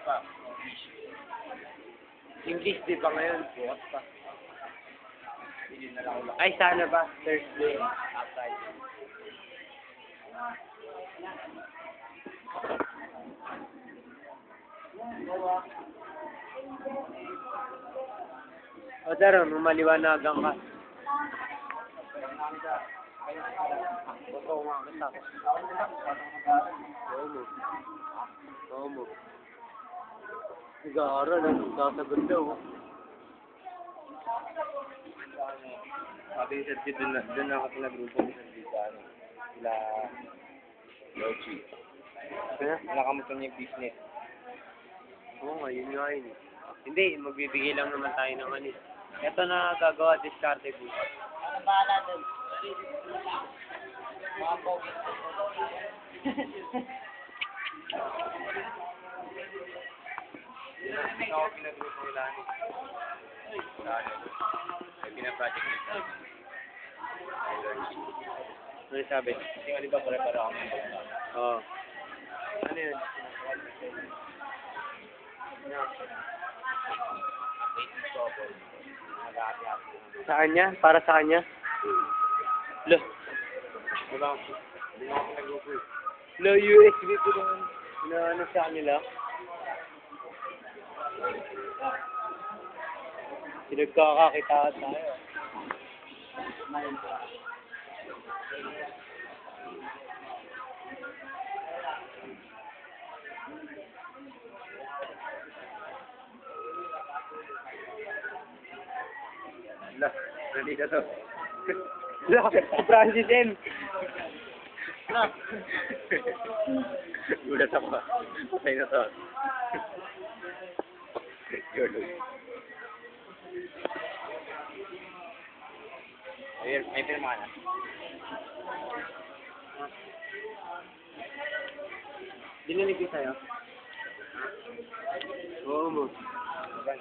pa. English di ba ngayon? Bukas pa. Ay, sana ba? Thursday. Outside. O daron, maliwanagan ka. Oo nga, kita. Oo mo. Nag-aaral, sasagot daw. Sabi ni Sir G, doon ako pinagrupo ni Sir G sa ano, sila Logi. Nakamutan niya yung business. Oo nga, yun nga yun. Hindi, magbibigay lang naman tayo ng ano. Ito na gagawa, diskarte bukas. Ano bahala doon? Mga pogi. Hindi ako pinagrupo nila ano. Sa ano, may pinaproject nila. Ano sabi? Kasi nga di ba pare-pare ako. Oo. Ano yun? Sa kanya? Para sa kanya? Lo. Wala ako. Hindi ako pinagrupo eh. Lo, USB ko doon. Na ano sa kanila? Pinagkakakitaan tayo. Wala. Ready ka to. Lo, si Francis M. Gulat ako. Patay na to. Yun. Ayun, may pirma na. Dinalig ko sa'yo? Oo mo. Diba?